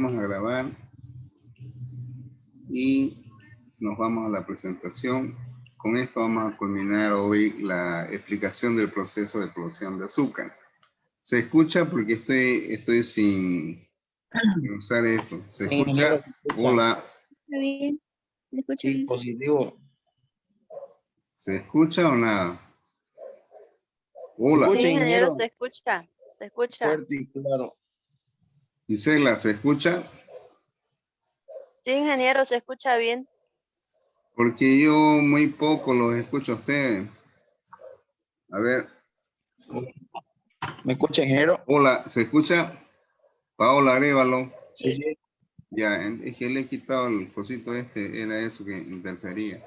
Vamos a grabar y nos vamos a la presentación. Con esto vamos a culminar hoy la explicación del proceso de producción de azúcar. ¿Se escucha? Porque estoy sin usar esto. ¿Se Sí, escucha? ingeniero, se escucha. Hola. Está bien, me escucha Sí, bien. positivo. ¿Se escucha o nada? ¿Se Hola. escucha, Sí, ingeniero, ingeniero? se escucha, se escucha. Fuerte y claro. Gisela, ¿se escucha? Sí, ingeniero, se escucha bien. Porque yo muy poco los escucho a ustedes. A ver. ¿Me escucha, ingeniero? Hola, ¿se escucha? Paola Arévalo. Sí, sí. Ya, es que le he quitado el cosito este, era eso que interfería.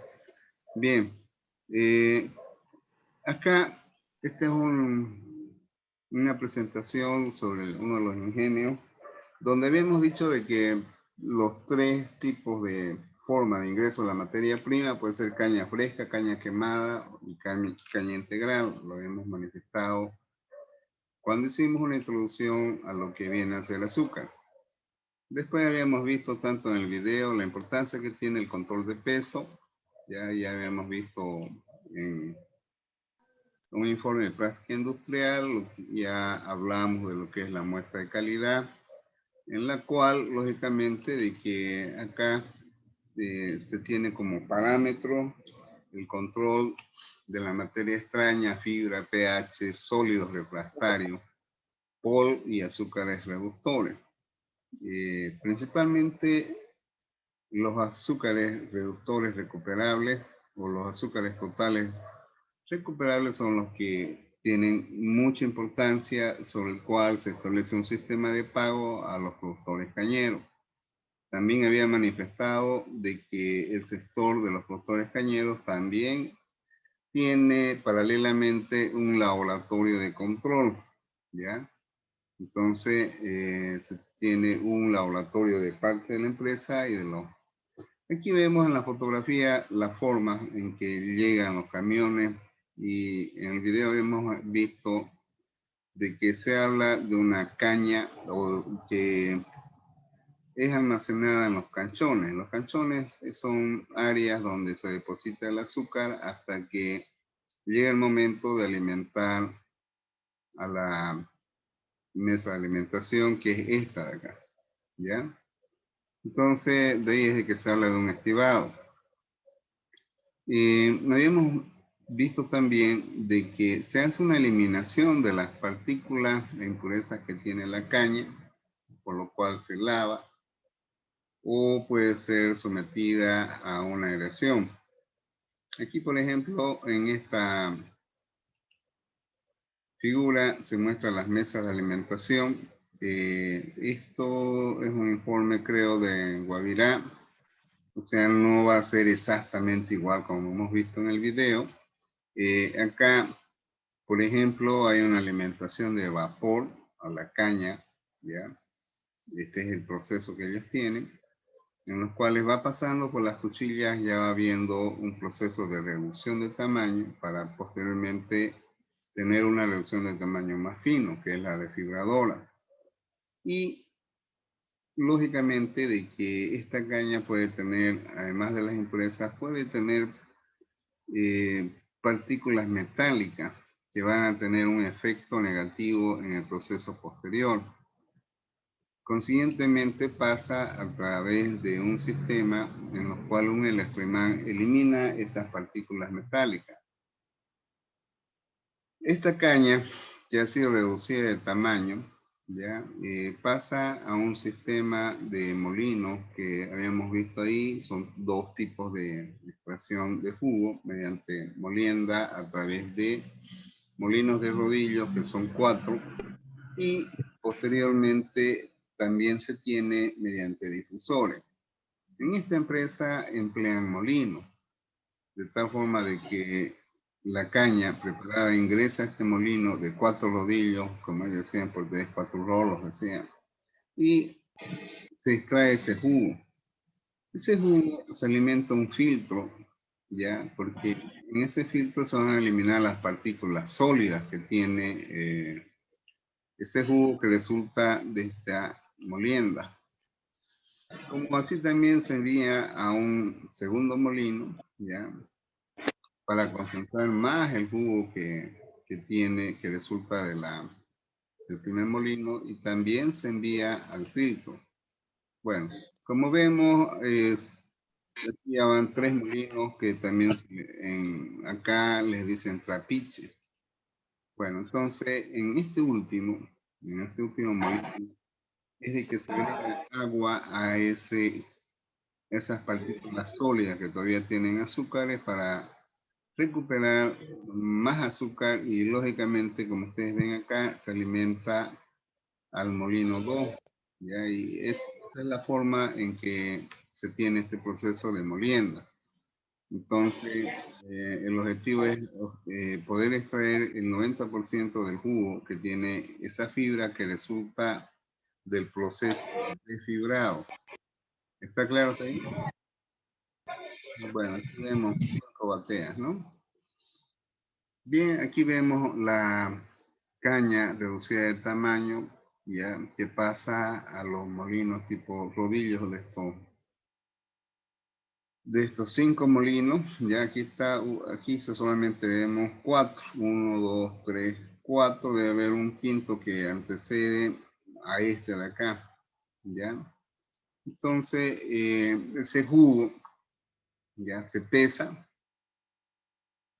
Bien, acá, esta es una presentación sobre uno de los ingenios, donde habíamos dicho de que los tres tipos de forma de ingreso de la materia prima puede ser caña fresca, caña quemada y caña integral. Lo habíamos manifestado cuando hicimos una introducción a lo que viene a ser el azúcar. Después habíamos visto tanto en el video la importancia que tiene el control de peso. Ya habíamos visto en un informe de práctica industrial, ya hablamos de lo que es la muestra de calidad, en la cual, lógicamente, de que acá se tiene como parámetro el control de la materia extraña, fibra, pH, sólidos refractarios, pol y azúcares reductores. Principalmente los azúcares reductores recuperables o los azúcares totales recuperables son los que tienen mucha importancia, sobre el cual se establece un sistema de pago a los productores cañeros. También había manifestado de que el sector de los productores cañeros también tiene paralelamente un laboratorio de control, ¿ya? Entonces, se tiene un laboratorio de parte de la empresa y de los... Aquí vemos en la fotografía la forma en que llegan los camiones y en el video hemos visto de que se habla de una caña o que es almacenada en los canchones. Los canchones son áreas donde se deposita el azúcar hasta que llega el momento de alimentar a la mesa de alimentación, que es esta de acá, ¿ya? Entonces, de ahí es de que se habla de un estibado. Habíamos visto también de que se hace una eliminación de las partículas e impurezas que tiene la caña, por lo cual se lava, o puede ser sometida a una aireación. Aquí, por ejemplo, en esta figura se muestran las mesas de alimentación. Esto es un informe, creo, de Guavirá. O sea, no va a ser exactamente igual como hemos visto en el video. Acá, por ejemplo, hay una alimentación de vapor a la caña, ¿ya? Este es el proceso que ellos tienen, en los cuales va pasando por las cuchillas, ya va viendo un proceso de reducción de tamaño para posteriormente tener una reducción de tamaño más fino, que es la desfibradora. Y lógicamente de que esta caña puede tener, además de las impurezas, puede tener partículas metálicas que van a tener un efecto negativo en el proceso posterior. Consiguientemente pasa a través de un sistema en el cual un electroimán elimina estas partículas metálicas. Esta caña, que ha sido reducida de tamaño, ¿ya? Pasa a un sistema de molino que habíamos visto ahí. Son dos tipos de extracción de jugo mediante molienda a través de molinos de rodillos, que son 4, y posteriormente también se tiene mediante difusores. En esta empresa emplean molinos, de tal forma de que la caña preparada ingresa a este molino de 4 rodillos, como ellos decían, porque es 4 rolos, decían, y se extrae ese jugo. Ese jugo se alimenta un filtro, ¿ya? Porque en ese filtro se van a eliminar las partículas sólidas que tiene ese jugo que resulta de esta molienda. Como así también se envía a un segundo molino, ¿ya? Para concentrar más el jugo que resulta del primer molino, y también se envía al filtro. Bueno, como vemos, aquí ya van 3 molinos que también acá les dicen trapiche. Bueno, entonces en este último molino, es de que se agrega agua a esas partículas sólidas que todavía tienen azúcares para recuperar más azúcar, y lógicamente, como ustedes ven acá, se alimenta al molino 2. ¿Ya? Y esa es la forma en que se tiene este proceso de molienda. Entonces, el objetivo es poder extraer el 90% del jugo que tiene esa fibra que resulta del proceso de fibrado. ¿Está claro hasta ahí? Bueno, aquí vemos 5 bateas, ¿no? Bien, aquí vemos la caña reducida de tamaño, ya que pasa a los molinos tipo rodillos de estos 5 molinos. Ya aquí está, aquí solamente vemos 4, 1, 2, 3, 4, debe haber un quinto que antecede a este de acá, ya. Entonces, ese jugo ya se pesa,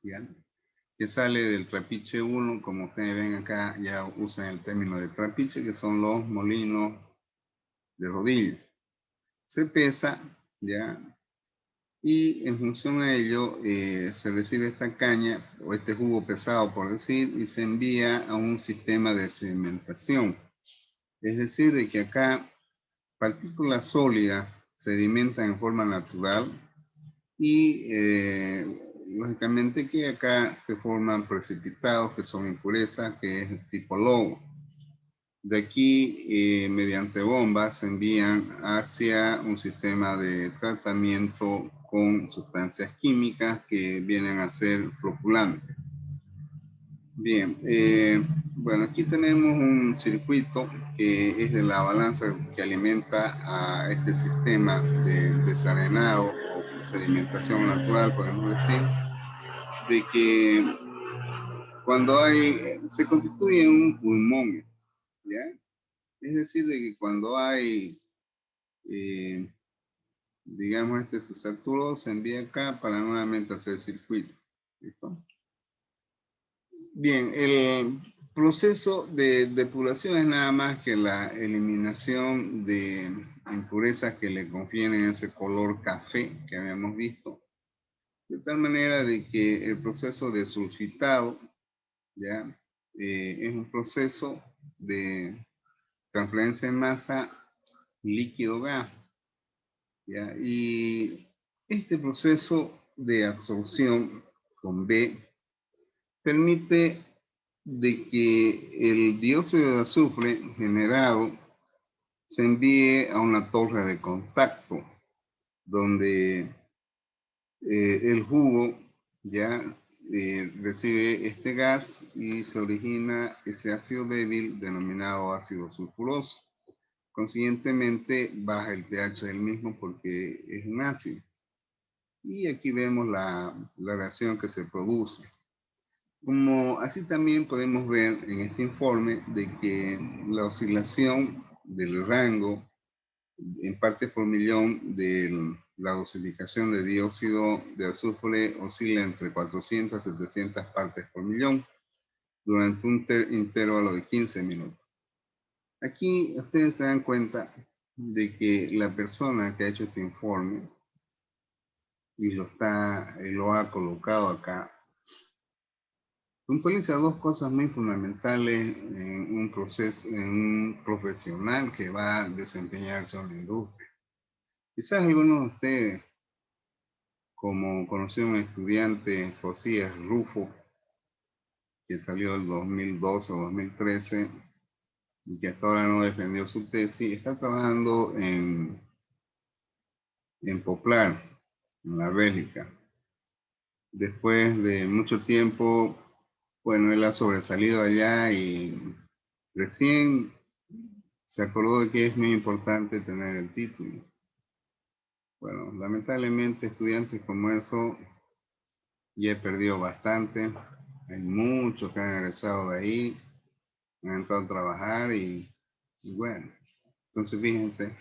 ya, que sale del trapiche 1, como ustedes ven acá, ya usan el término de trapiche, que son los molinos de rodillo. Se pesa, ya, y en función a ello se recibe esta caña o este jugo pesado, por decir, y se envía a un sistema de sedimentación. Es decir, de que acá partículas sólidas sedimentan en forma natural, y lógicamente que acá se forman precipitados que son impurezas, que es tipo lodo. De aquí, mediante bombas, se envían hacia un sistema de tratamiento con sustancias químicas que vienen a ser floculantes. Bien, bueno, aquí tenemos un circuito que es de la balanza que alimenta a este sistema de desarenado o sedimentación natural, podemos decir, de que cuando se constituye un pulmón, ¿ya? Es decir, de que cuando hay, digamos, este se saturó, se envía acá para nuevamente hacer circuito. ¿Listo? Bien, el proceso de depuración es nada más que la eliminación de impurezas que le confieren ese color café que habíamos visto, de tal manera de que el proceso de sulfitado, ¿ya? Es un proceso de transferencia en masa líquido-gas, ¿ya? Y este proceso de absorción con B permite de que el dióxido de azufre generado se envíe a una torre de contacto, donde el jugo ya recibe este gas y se origina ese ácido débil denominado ácido sulfuroso. Consiguientemente baja el pH del mismo porque es un ácido. Y aquí vemos la reacción que se produce. Como así también podemos ver en este informe de que la oscilación del rango en partes por millón de la dosificación de dióxido de azufre oscila entre 400 a 700 partes por millón durante un intervalo de 15 minutos. Aquí ustedes se dan cuenta de que la persona que ha hecho este informe y lo ha colocado acá, puntualiza dos cosas muy fundamentales en un proceso, en un profesional que va a desempeñarse en la industria. Quizás algunos de ustedes, como conoció un estudiante, Josías Rufo, que salió el 2012 o 2013 y que hasta ahora no defendió su tesis, está trabajando en Poplar, en la Bélgica. Después de mucho tiempo, bueno, él ha sobresalido allá y recién se acordó de que es muy importante tener el título. Bueno, lamentablemente estudiantes como eso ya he perdido bastante. Hay muchos que han egresado de ahí, han entrado a trabajar y bueno, entonces fíjense,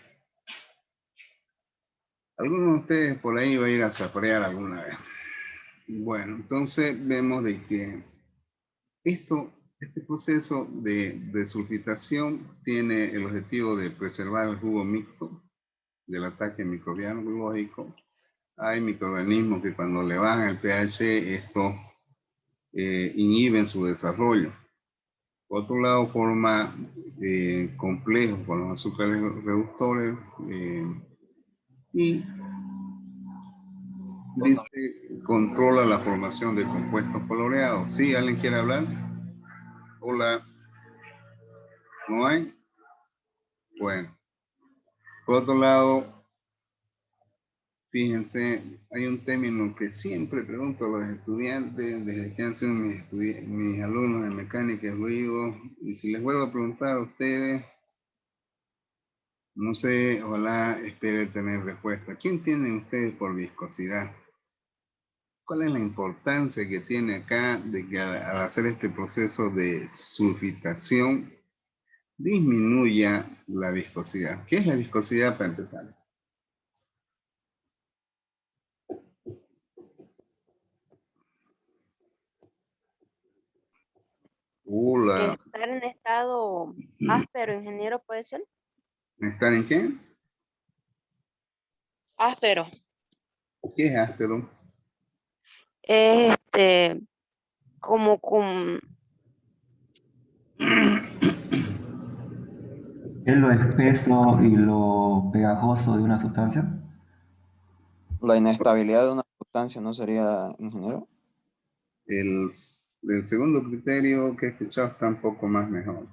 algunos de ustedes por ahí va a ir a zaparear alguna vez. Bueno, entonces vemos de que este proceso de sulfitación tiene el objetivo de preservar el jugo mixto del ataque microbiano biológico. Hay microorganismos que cuando le bajan el pH, estos inhiben su desarrollo. Por otro lado, forma complejos con los azúcares reductores y dice, controla la formación de compuestos coloreados. ¿Sí? ¿Alguien quiere hablar? Hola. ¿No hay? Bueno. Por otro lado, fíjense, hay un término que siempre pregunto a los estudiantes desde que han sido mis alumnos de mecánica y ruido, y si les vuelvo a preguntar a ustedes, no sé, ojalá espere tener respuesta. ¿Quién tienen ustedes por viscosidad? ¿Cuál es la importancia que tiene acá de que al hacer este proceso de sulfitación disminuya la viscosidad? ¿Qué es la viscosidad para empezar? Hola. Estar en estado áspero, ingeniero, ¿puede ser? ¿Estar en qué? Áspero. ¿Qué es áspero? Es como con, ¿Es lo espeso y lo pegajoso de una sustancia? La inestabilidad de una sustancia no sería, ingeniero. El segundo criterio que he escuchado está un poco más mejor.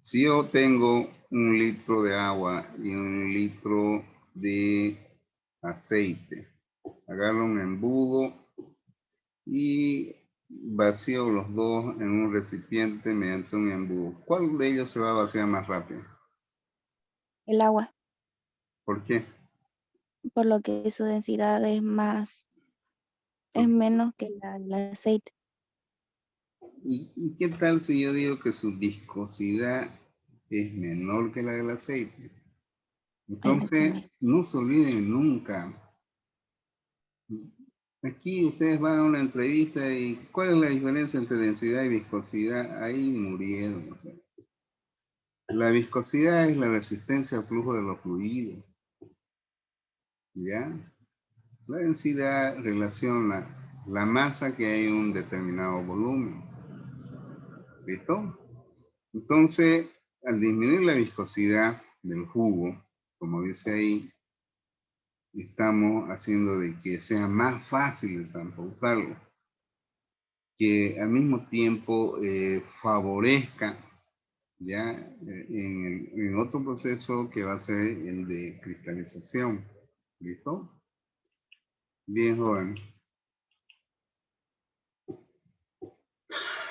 Si yo tengo 1 litro de agua y 1 litro de aceite, agarro un embudo y vacío los dos en un recipiente mediante un embudo. ¿Cuál de ellos se va a vaciar más rápido? El agua, ¿Por qué? por lo que su densidad es menos que el aceite. ¿Y qué tal si yo digo que su viscosidad es menor que la del aceite? Entonces, Exactamente. no se olviden nunca. Aquí ustedes van a una entrevista y ¿cuál es la diferencia entre densidad y viscosidad? Ahí murieron. La viscosidad es la resistencia al flujo de los fluidos. ¿Ya? La densidad relaciona la masa que hay en un determinado volumen. ¿Listo? Entonces, al disminuir la viscosidad del jugo, como dice ahí, estamos haciendo de que sea más fácil de transportarlo, que al mismo tiempo favorezca ya en otro proceso que va a ser el de cristalización. ¿Listo? Bien, joven.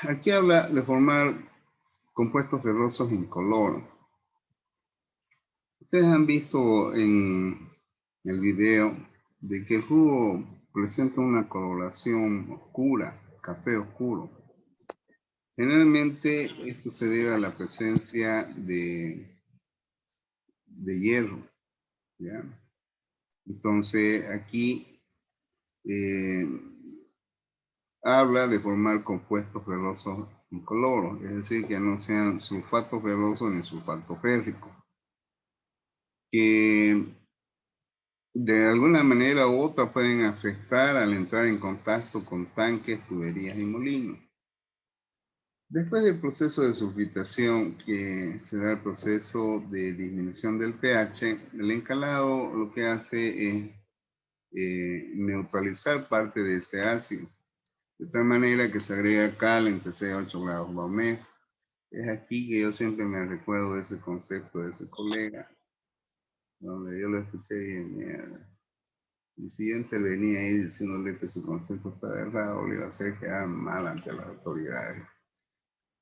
Aquí habla de formar compuestos ferrosos incoloros. Ustedes han visto en el video de que el jugo presenta una coloración oscura, café oscuro. Generalmente esto se debe a la presencia de hierro, ¿ya? Entonces aquí habla de formar compuestos ferrosos incoloros, es decir, que no sean sulfato ferroso ni sulfato férrico, que de alguna manera u otra pueden afectar al entrar en contacto con tanques, tuberías y molinos. Después del proceso de sulfitación, que se da el proceso de disminución del pH, el encalado lo que hace es neutralizar parte de ese ácido, de tal manera que se agrega cal entre 6 a 8 grados Baumé. Es aquí que yo siempre me recuerdo de ese concepto de ese colega, donde yo lo escuché y mierda. Y si yo intervenía ahí diciéndole que su concepto estaba errado, le iba a hacer quedar mal ante las autoridades.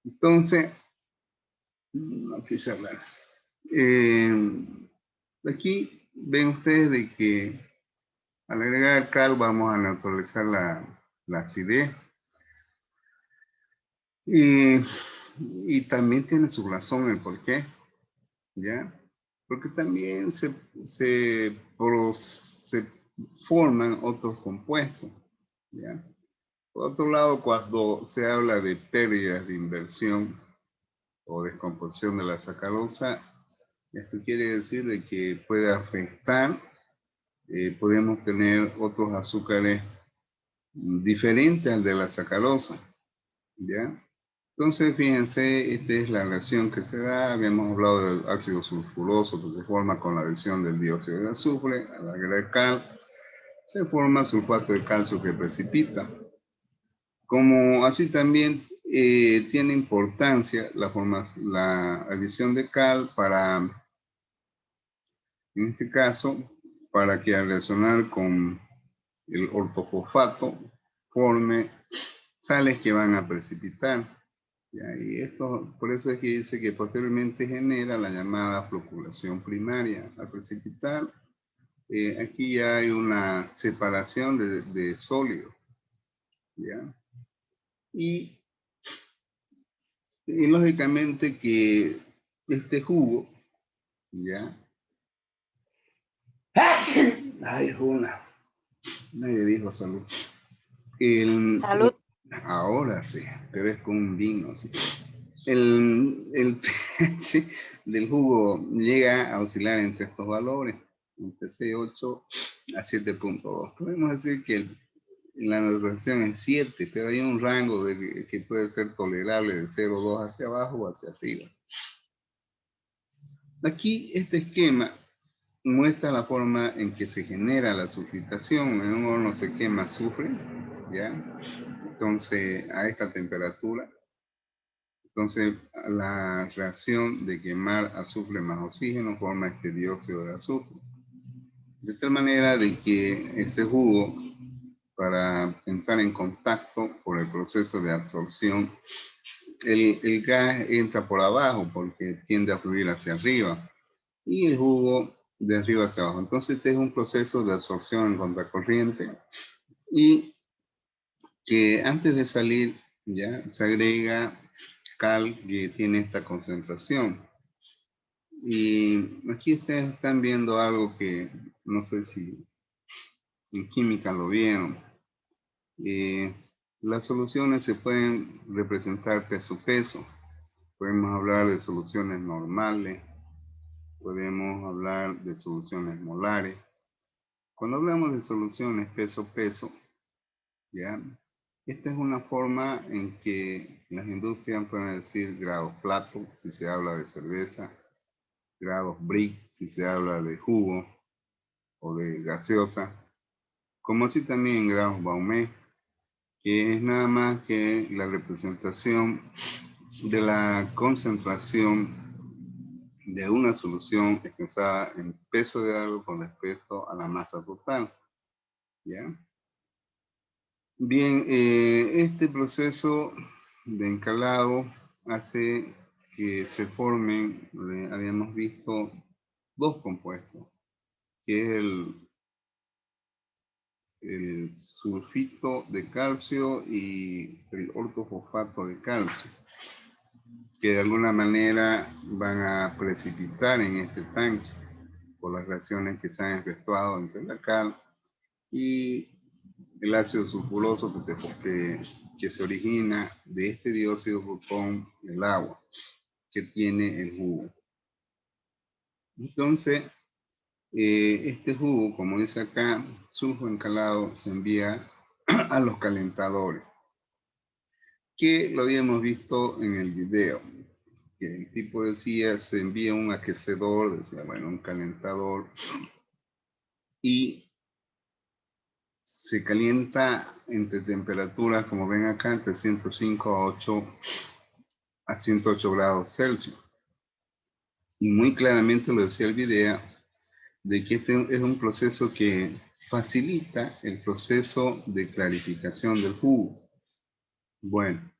Entonces, no quise hablar. Aquí ven ustedes de que al agregar cal vamos a neutralizar la acidez. Y también tiene su razón el por qué, ¿ya? Porque también se forman otros compuestos, ¿ya? Por otro lado, cuando se habla de pérdidas de inversión o descomposición de la sacarosa, esto quiere decir de que puede afectar, podemos tener otros azúcares diferentes al de la sacarosa, ¿ya? Entonces, fíjense, esta es la relación que se da. Habíamos hablado del ácido sulfuroso que se forma con la adición del dióxido de azufre. Al agregar cal, se forma sulfato de calcio que precipita. Como así también tiene importancia la adición de cal para, en este caso, para que al reaccionar con el ortofosfato forme sales que van a precipitar. Y esto, por eso es que dice que posteriormente genera la llamada floculación primaria. Al precipitar, aquí ya hay una separación de sólidos. ¿Ya? Y lógicamente que este jugo, ¿ya? Ay, nadie dijo salud. Salud. Ahora sí, pero es con un vino, sí. El pH del jugo llega a oscilar entre estos valores, entre C8 a 7.2. Podemos decir que la anotación es 7, pero hay un rango que puede ser tolerable de 0,2 hacia abajo o hacia arriba. Aquí este esquema muestra la forma en que se genera la sulfitación. En un horno se quema azufre, ¿ya? Entonces, a esta temperatura. Entonces, la reacción de quemar azufre más oxígeno forma este dióxido de azufre. De tal manera de que ese jugo, para entrar en contacto por el proceso de absorción, el gas entra por abajo porque tiende a fluir hacia arriba y el jugo de arriba hacia abajo. Entonces, este es un proceso de absorción en contracorriente y que antes de salir ya se agrega cal que tiene esta concentración. Y aquí ustedes están viendo algo que no sé si en química lo vieron. Las soluciones se pueden representar peso-peso. Podemos hablar de soluciones normales, podemos hablar de soluciones molares. Cuando hablamos de soluciones peso-peso, ¿ya? Esta es una forma en que las industrias pueden decir grados Plato, si se habla de cerveza, grados Brix, si se habla de jugo o de gaseosa, como así también grados Baumet, que es nada más que la representación de la concentración de una solución expresada en peso de algo con respecto a la masa total. ¿Ya? Bien, este proceso de encalado hace que se formen, habíamos visto, dos compuestos, que es el sulfito de calcio y el ortofosfato de calcio, que de alguna manera van a precipitar en este tanque por las reacciones que se han efectuado entre la cal y el ácido sulfuroso que se origina de este dióxido con el agua que tiene el jugo. Entonces, este jugo, como dice acá, sulfo encalado se envía a los calentadores, que lo habíamos visto en el video, que el tipo decía, se envía un aquecedor, decía, bueno, un calentador, y se calienta entre temperaturas, como ven acá, entre 105 a 108 grados Celsius. Y muy claramente lo decía el video, de que este es un proceso que facilita el proceso de clarificación del jugo. Bueno,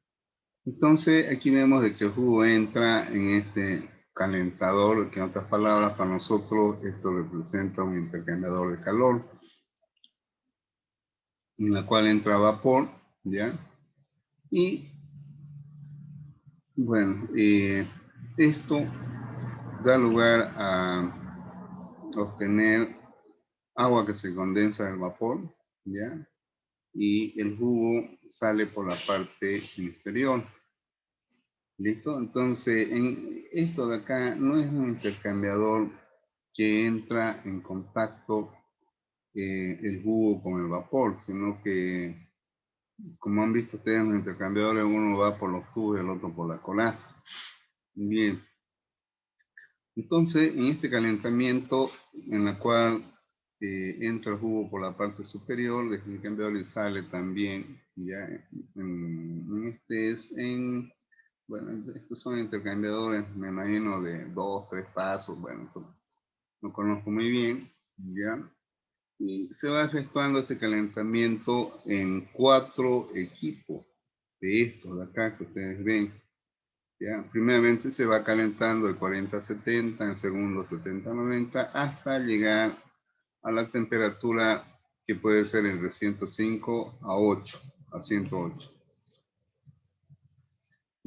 entonces aquí vemos de que el jugo entra en este calentador, que en otras palabras para nosotros esto representa un intercambiador de calor, en la cual entra vapor, ¿ya? Y bueno, esto da lugar a obtener agua que se condensa del vapor, ¿ya? Y el jugo sale por la parte inferior. ¿Listo? Entonces, en esto de acá no es un intercambiador que entra en contacto el jugo con el vapor, sino que, como han visto ustedes en los intercambiadores, uno va por los tubos y el otro por la colaza. Bien. Entonces, en este calentamiento, en la cual entra el jugo por la parte superior, el intercambiador y sale también, ya, bueno, estos son intercambiadores, me imagino, de 2, 3 pasos, bueno, no conozco muy bien, ya. Y se va efectuando este calentamiento en 4 equipos de estos de acá que ustedes ven. ¿Ya? Primeramente se va calentando el 40-70, en segundo 70-90, hasta llegar a la temperatura que puede ser entre 105 a 108.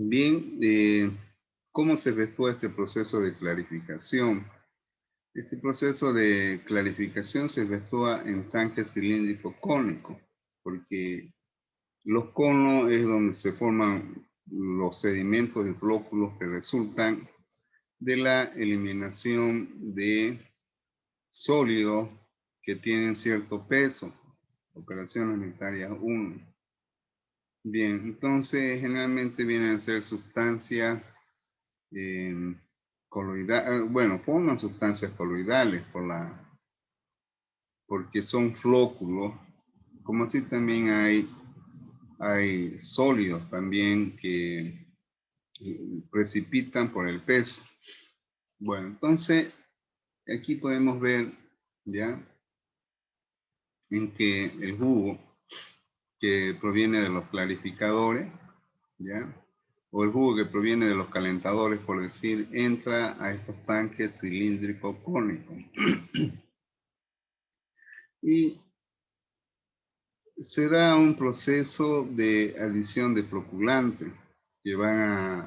Bien, ¿cómo se efectúa este proceso de clarificación? Este proceso de clarificación se efectúa en tanques cilíndricos cónicos, porque los conos es donde se forman los sedimentos y flóculos que resultan de la eliminación de sólidos que tienen cierto peso. Operaciones unitarias 1. Bien, entonces generalmente vienen a ser sustancias coloidales, bueno, forman sustancias coloidales porque son flóculos, como así también hay sólidos también que precipitan por el peso. Bueno, entonces aquí podemos ver ya en que el jugo que proviene de los clarificadores, ya, o el jugo que proviene de los calentadores, por decir, entra a estos tanques cilíndricos cónicos. Y se da un proceso de adición de floculantes que van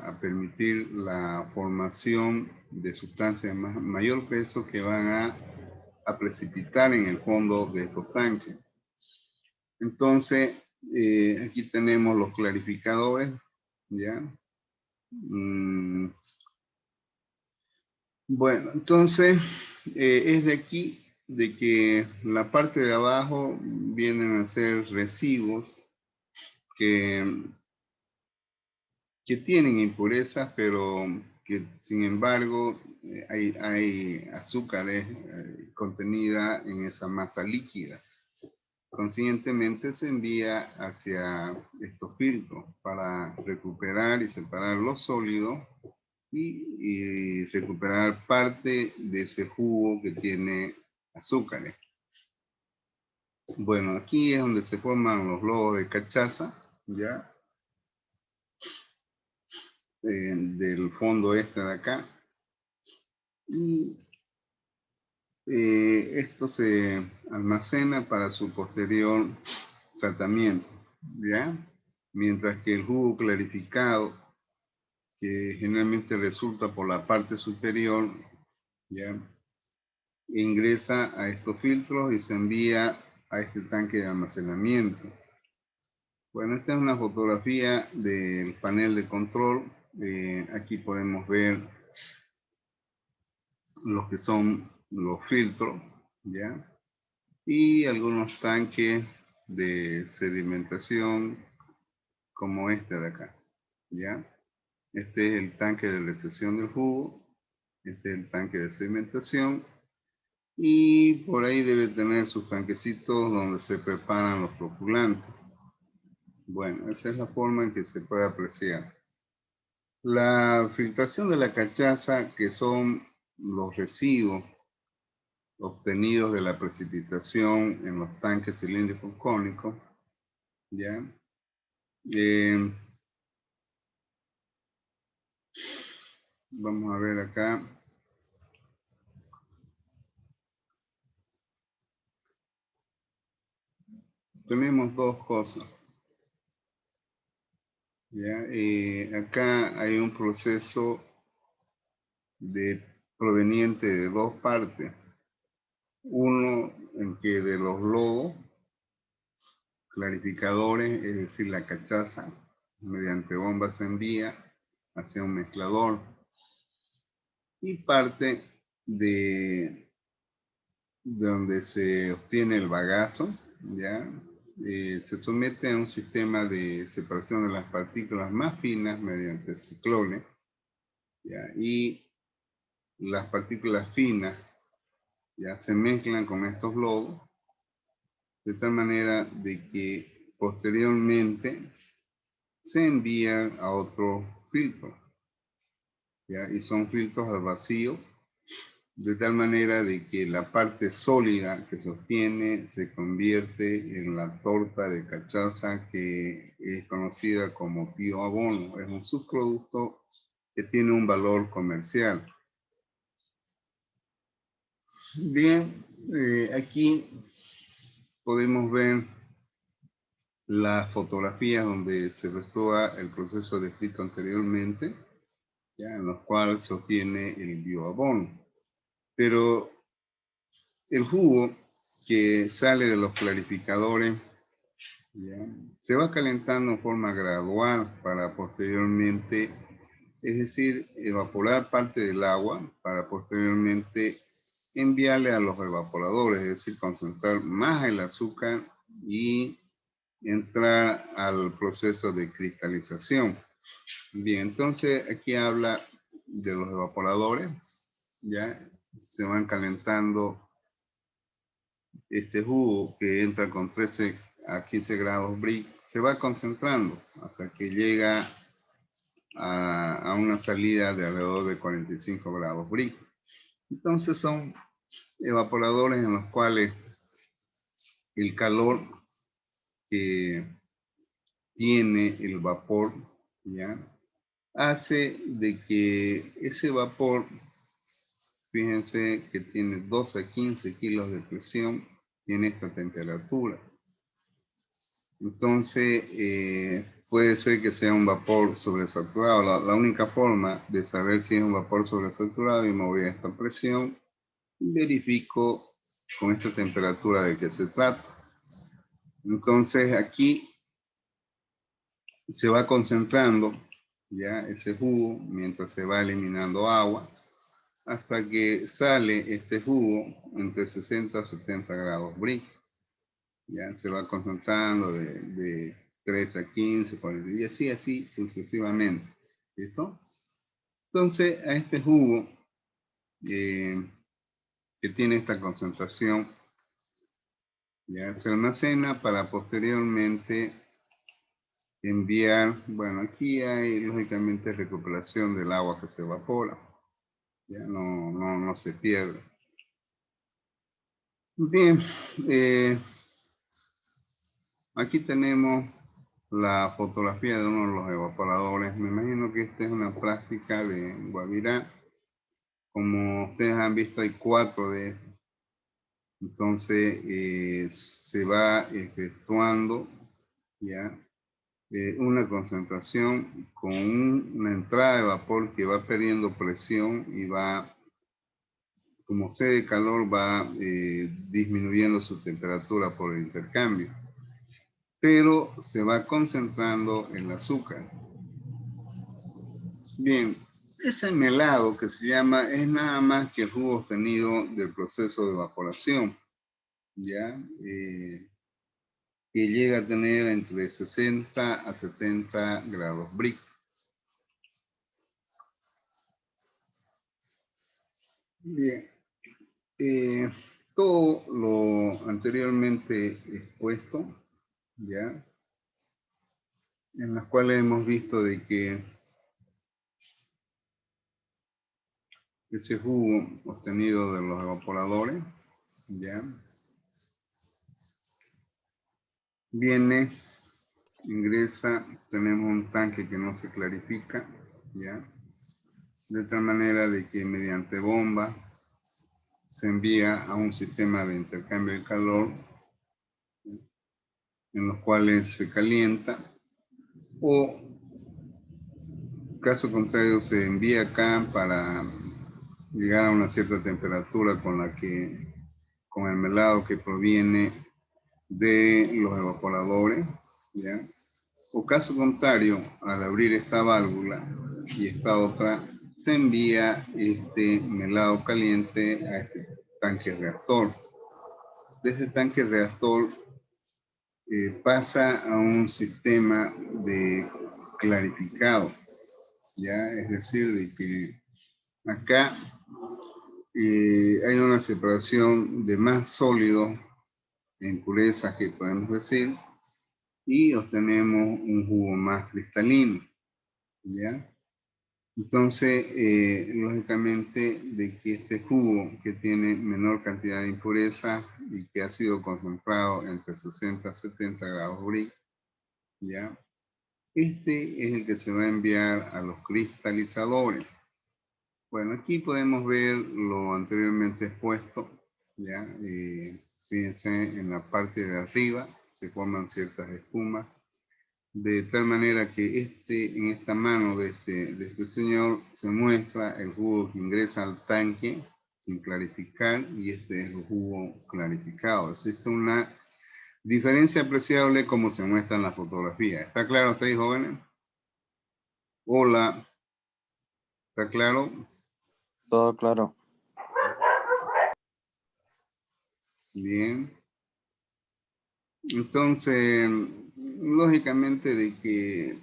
a permitir la formación de sustancias de mayor peso que van a precipitar en el fondo de estos tanques. Entonces, aquí tenemos los clarificadores, ¿ya? Bueno, entonces, es de aquí de que la parte de abajo vienen a ser residuos que tienen impurezas, pero que sin embargo hay azúcares contenida en esa masa líquida. Consiguientemente se envía hacia estos filtros para recuperar y separar los sólidos y recuperar parte de ese jugo que tiene azúcares. Bueno, aquí es donde se forman los lobos de cachaza, ¿ya? Del fondo este de acá. Y esto se almacena para su posterior tratamiento, ¿ya? Mientras que el jugo clarificado, que generalmente resulta por la parte superior, ¿ya? Ingresa a estos filtros y se envía a este tanque de almacenamiento. Bueno, esta es una fotografía del panel de control. Aquí podemos ver los que son los filtros, ¿ya? Y algunos tanques de sedimentación como este de acá, ¿ya? Este es el tanque de recesión del jugo, este es el tanque de sedimentación y por ahí debe tener sus tanquecitos donde se preparan los floculantes. Bueno, esa es la forma en que se puede apreciar. La filtración de la cachaza, que son los residuos obtenidos de la precipitación en los tanques cilíndricos cónicos, ¿ya? Vamos a ver acá. Tenemos dos cosas. ¿Ya? Acá hay un proceso proveniente de dos partes. Uno en que de los lodos clarificadores, es decir, la cachaza, mediante bomba se envía hacia un mezclador. Y parte de donde se obtiene el bagazo, ¿ya? Se somete a un sistema de separación de las partículas más finas mediante ciclone, ¿ya? Y las partículas finas ya se mezclan con estos lodos de tal manera de que posteriormente se envían a otro filtro, ¿ya? Y son filtros al vacío, de tal manera de que la parte sólida que sostiene se convierte en la torta de cachaza que es conocida como bioabono. Es un subproducto que tiene un valor comercial. Bien, aquí podemos ver las fotografías donde se efectúa el proceso descrito anteriormente, ¿ya? En los cuales se obtiene el bioabono. Pero el jugo que sale de los clarificadores, ¿ya? Se va calentando en forma gradual para posteriormente, es decir, evaporar parte del agua para posteriormente enviarle a los evaporadores, es decir, concentrar más el azúcar y entrar al proceso de cristalización. Bien, entonces aquí habla de los evaporadores, ya se van calentando este jugo que entra con 13 a 15 grados Brix, se va concentrando hasta que llega a una salida de alrededor de 45 grados Brix. Entonces son evaporadores en los cuales el calor que tiene el vapor, ¿ya? Hace de que ese vapor, fíjense que tiene 12 a 15 kilos de presión, tiene esta temperatura. Entonces, puede ser que sea un vapor sobresaturado. La única forma de saber si es un vapor sobresaturado, y me voy a esta presión, verifico con esta temperatura de qué se trata. Entonces, aquí se va concentrando ya ese jugo mientras se va eliminando agua hasta que sale este jugo entre 60 a 70 grados Brix. Ya se va concentrando de 3 a 15, 40, y así sucesivamente. ¿Listo? Entonces, a este jugo que tiene esta concentración, ya se almacena para posteriormente enviar, bueno, aquí hay lógicamente recuperación del agua que se evapora, ya no se pierde. Bien, aquí tenemos la fotografía de uno de los evaporadores. Me imagino que esta es una práctica de Guavirá. Como ustedes han visto, hay 4 de estos. Entonces, se va efectuando ya una concentración con una entrada de vapor que va perdiendo presión y va, como cede calor, va disminuyendo su temperatura por el intercambio. Pero se va concentrando el azúcar. Bien, ese melado que se llama es nada más que el jugo obtenido del proceso de evaporación, ¿ya? Que llega a tener entre 60 a 70 grados Brix. Bien, todo lo anteriormente expuesto, ¿ya? En las cuales hemos visto de que ese jugo obtenido de los evaporadores, ¿ya? Viene, ingresa, tenemos un tanque que no se clarifica, ¿ya? de tal manera de que mediante bomba se envía a un sistema de intercambio de calor en los cuales se calienta, o caso contrario se envía acá para llegar a una cierta temperatura con el melado que proviene de los evaporadores, ¿ya? O caso contrario, al abrir esta válvula y esta otra, se envía este melado caliente a este tanque reactor. De este tanque reactor pasa a un sistema de clarificado, ¿ya? Es decir, de que acá hay una separación de más sólidos e impurezas que podemos decir, y obtenemos un jugo más cristalino, ¿ya? Entonces, lógicamente, de que este jugo que tiene menor cantidad de impureza y que ha sido concentrado entre 60 y 70 grados Brix, ¿ya? Este es el que se va a enviar a los cristalizadores. Bueno, aquí podemos ver lo anteriormente expuesto, ¿ya? Fíjense en la parte de arriba se forman ciertas espumas, de tal manera que en esta mano de este señor se muestra el jugo que ingresa al tanque sin clarificar, y este es el jugo clarificado. Existe una diferencia apreciable como se muestra en la fotografía. ¿Está claro ustedes, jóvenes? Hola. ¿Está claro? Todo claro. Bien. Entonces, lógicamente de que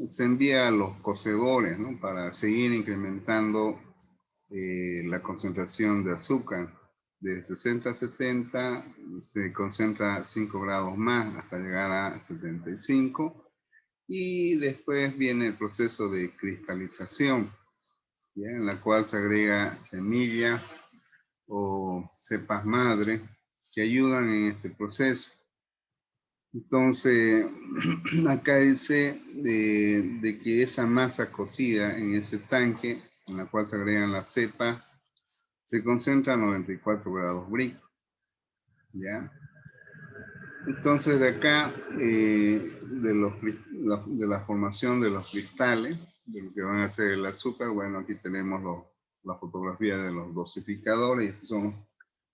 se envía a los cocedores, ¿no? Para seguir incrementando la concentración de azúcar. De 60 a 70 se concentra 5 grados más hasta llegar a 75. Y después viene el proceso de cristalización, ¿ya? En la cual se agrega semilla o cepas madre que ayudan en este proceso. Entonces, acá dice de que esa masa cocida en ese tanque, en la cual se agregan las cepas, se concentra a 94 grados Brix, ¿ya? Entonces, de acá, de la formación de los cristales, de lo que van a hacer el azúcar, bueno, aquí tenemos la fotografía de los dosificadores, y estos son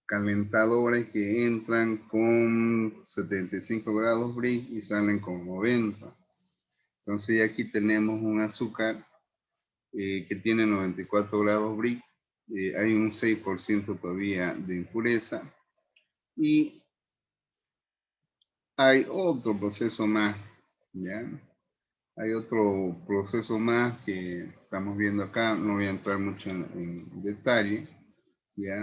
calentadores que entran con 75 grados Brix y salen con 90. Entonces aquí tenemos un azúcar que tiene 94 grados Brix. Hay un 6% todavía de impureza. Y hay otro proceso más, ¿ya? Hay otro proceso más que estamos viendo acá. No voy a entrar mucho en detalle, ¿ya?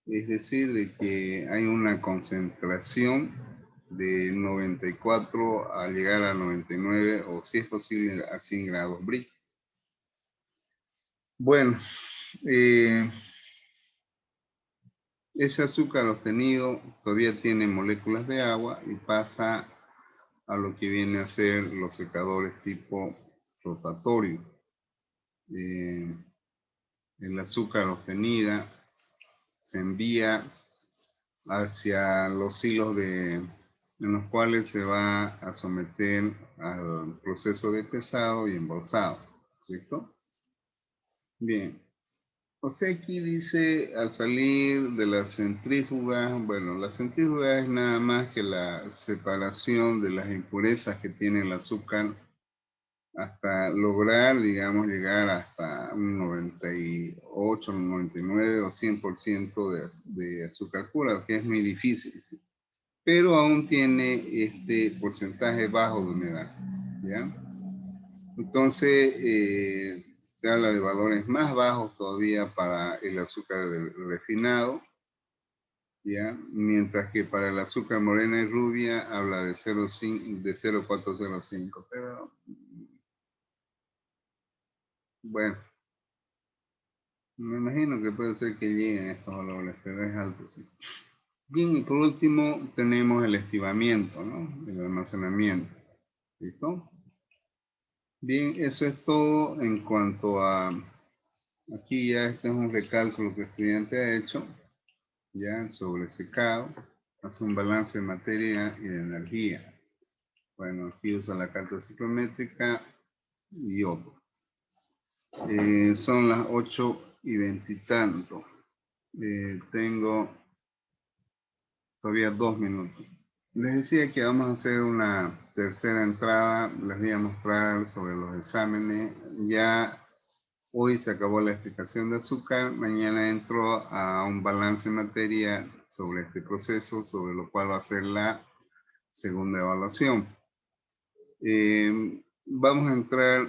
Es decir, de que hay una concentración de 94 a llegar a 99, o si es posible a 100 grados Brix. Bueno, ese azúcar obtenido todavía tiene moléculas de agua y pasa a lo que viene a ser los secadores tipo rotatorio. El azúcar obtenida se envía hacia los hilos en los cuales se va a someter al proceso de pesado y embolsado, ¿cierto? Bien. O sea, aquí dice al salir de la centrífuga, bueno, la centrífuga es nada más que la separación de las impurezas que tiene el azúcar hasta lograr, digamos, llegar hasta un 98, 99 o 100% de azúcar pura, que es muy difícil, ¿sí? Pero aún tiene este porcentaje bajo de humedad, ¿ya? Entonces, se habla de valores más bajos todavía para el azúcar refinado, ¿ya? Mientras que para el azúcar morena y rubia habla de 0,405, pero bueno, me imagino que puede ser que lleguen estos valores, pero es alto, sí. Bien, y por último tenemos el estivamiento, ¿no? El almacenamiento. ¿Listo? Bien, eso es todo en cuanto a Aquí ya este es un recálculo que el estudiante ha hecho, ya sobre secado, hace un balance de materia y de energía. Bueno, aquí usa la carta ciclométrica y otro. Son las 8:20 y tanto. Tengo todavía 2 minutos. Les decía que vamos a hacer una tercera entrada. Les voy a mostrar sobre los exámenes. Ya hoy se acabó la explicación de azúcar. Mañana entro a un balance de materia sobre este proceso, sobre lo cual va a ser la segunda evaluación. Vamos a entrar,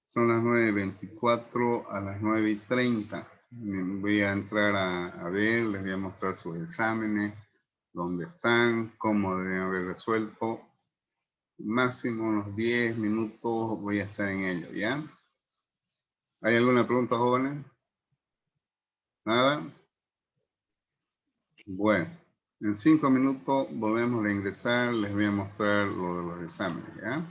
son las 9:24, a las 9:30. Voy a entrar a ver, les voy a mostrar sus exámenes, dónde están, cómo deben haber resuelto. Máximo unos 10 minutos voy a estar en ello, ¿ya? ¿Hay alguna pregunta, jóvenes? ¿Nada? Bueno, en 5 minutos volvemos a ingresar, les voy a mostrar lo de los exámenes, ¿ya?